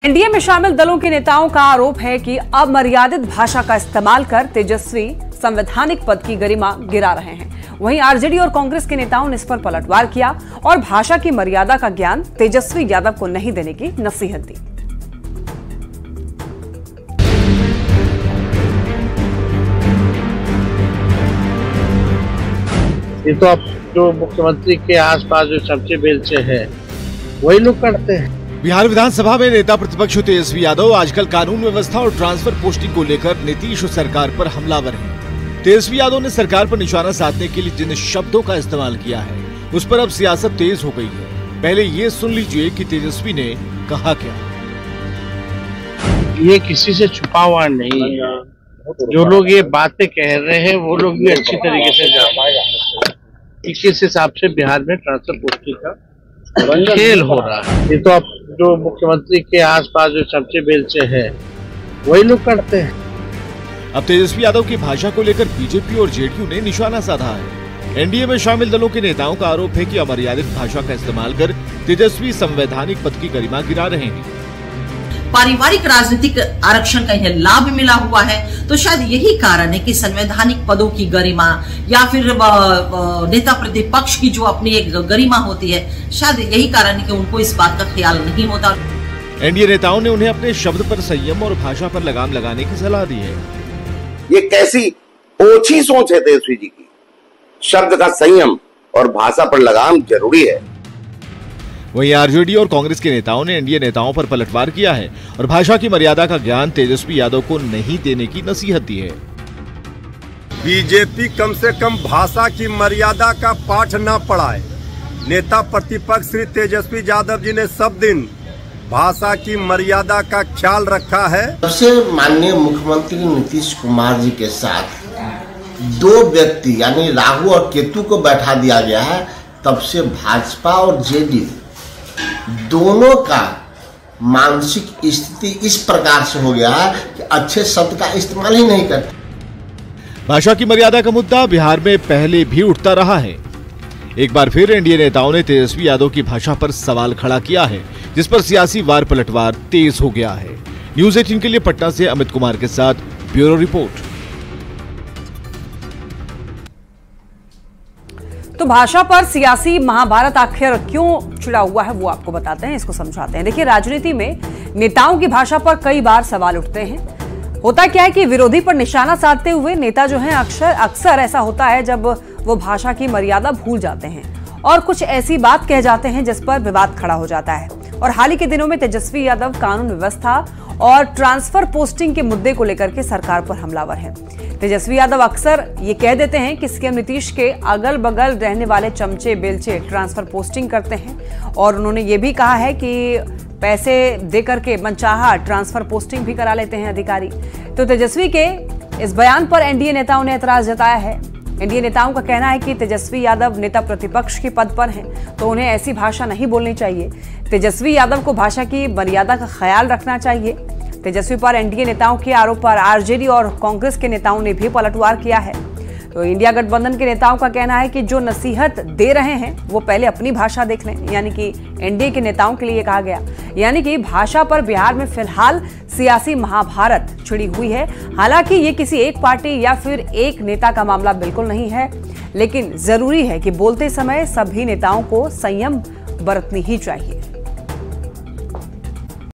NDA में शामिल दलों के नेताओं का आरोप है कि अमर्यादित भाषा का इस्तेमाल कर तेजस्वी संवैधानिक पद की गरिमा गिरा रहे हैं। वहीं आरजेडी और कांग्रेस के नेताओं ने इस पर पलटवार किया और भाषा की मर्यादा का ज्ञान तेजस्वी यादव को नहीं देने की नसीहत दी। ये तो अब जो मुख्यमंत्री के आसपास जो चमचे बेलचे हैं वही लोग करते हैं। बिहार विधानसभा में नेता प्रतिपक्ष तेजस्वी यादव आजकल कानून व्यवस्था और ट्रांसफर पोस्टिंग को लेकर नीतीश सरकार पर हमलावर हैं। तेजस्वी यादव ने सरकार पर निशाना साधने के लिए जिन शब्दों का इस्तेमाल किया है उस पर अब सियासत तेज हो गई है। पहले ये सुन लीजिए कि तेजस्वी ने कहा क्या। ये किसी से छुपा हुआ नहीं है। जो लोग ये बातें कह रहे हैं वो लोग भी अच्छी तरीके से जानते हैं कि किस हिसाब से बिहार में ट्रांसफर पोस्टिंग का खेल हो रहा है। ये तो अब जो मुख्यमंत्री के आसपास जो चमचे बेलचे हैं वही लोग करते हैं। अब तेजस्वी यादव की भाषा को लेकर बीजेपी और जेडीयू ने निशाना साधा है। एनडीए में शामिल दलों के नेताओं का आरोप है कि अमर्यादित भाषा का इस्तेमाल कर तेजस्वी संवैधानिक पद की गरिमा गिरा रहे हैं। पारिवारिक राजनीतिक आरक्षण का यह लाभ मिला हुआ है, तो शायद यही कारण है कि संवैधानिक पदों की गरिमा या फिर नेता प्रतिपक्ष की जो अपनी एक गरिमा होती है, शायद यही कारण है कि उनको इस बात का ख्याल नहीं होता। एनडीए नेताओं ने उन्हें अपने शब्द पर संयम और भाषा पर लगाम लगाने की सलाह दी है। ये कैसी ओछी सोच है तेजस्वी जी की। शब्द का संयम और भाषा पर लगाम जरूरी है। वहीं आरजेडी और कांग्रेस के नेताओं ने एनडीए नेताओं पर पलटवार किया है और भाषा की मर्यादा का ज्ञान तेजस्वी यादव को नहीं देने की नसीहत दी है। बीजेपी कम से कम भाषा की मर्यादा का पाठ न पढ़ाए। नेता प्रतिपक्ष श्री तेजस्वी यादव जी ने सब दिन भाषा की मर्यादा का ख्याल रखा है। सबसे माननीय मुख्यमंत्री नीतीश कुमार जी के साथ दो व्यक्ति यानी राहु और केतु को बैठा दिया गया है, तब से भाजपा और जेडीयू दोनों का मानसिक स्थिति इस प्रकार से हो गया है कि अच्छे शब्द का इस्तेमाल ही नहीं करते। भाषा की मर्यादा का मुद्दा बिहार में पहले भी उठता रहा है। एक बार फिर एनडीए नेताओं ने तेजस्वी यादव की भाषा पर सवाल खड़ा किया है, जिस पर सियासी वार पलटवार तेज हो गया है। न्यूज़ 18 के लिए पटना से अमित कुमार के साथ ब्यूरो रिपोर्ट। तो भाषा पर सियासी महाभारत आखिर क्यों छिड़ा हुआ है वो आपको बताते हैं, इसको समझाते हैं। देखिए, राजनीति में नेताओं की भाषा पर कई बार सवाल उठते हैं। होता क्या है कि विरोधी पर निशाना साधते हुए नेता जो हैं अक्सर ऐसा होता है जब वो भाषा की मर्यादा भूल जाते हैं और कुछ ऐसी बात कह जाते हैं जिस पर विवाद खड़ा हो जाता है। और हाल ही के दिनों में तेजस्वी यादव कानून व्यवस्था और ट्रांसफर पोस्टिंग के मुद्दे को लेकर के सरकार पर हमलावर हैं। तेजस्वी यादव अक्सर ये कह देते हैं कि सीएम नीतीश के अगल बगल रहने वाले चमचे बेलचे ट्रांसफर पोस्टिंग करते हैं और उन्होंने ये भी कहा है कि पैसे देकर के मनचाहा ट्रांसफर पोस्टिंग भी करा लेते हैं अधिकारी। तो तेजस्वी के इस बयान पर एनडीए नेताओं ने एतराज जताया है। एनडीए नेताओं का कहना है कि तेजस्वी यादव नेता प्रतिपक्ष के पद पर हैं, तो उन्हें ऐसी भाषा नहीं बोलनी चाहिए। तेजस्वी यादव को भाषा की मर्यादा का ख्याल रखना चाहिए। तेजस्वी पर एनडीए नेताओं के आरोप पर आरजेडी और कांग्रेस के नेताओं ने भी पलटवार किया है। तो इंडिया गठबंधन के नेताओं का कहना है कि जो नसीहत दे रहे हैं वो पहले अपनी भाषा देख लें, यानी कि एनडीए के नेताओं के लिए कहा गया। यानी कि भाषा पर बिहार में फिलहाल सियासी महाभारत छिड़ी हुई है। हालांकि ये किसी एक पार्टी या फिर एक नेता का मामला बिल्कुल नहीं है, लेकिन जरूरी है कि बोलते समय सभी नेताओं को संयम बरतनी ही चाहिए।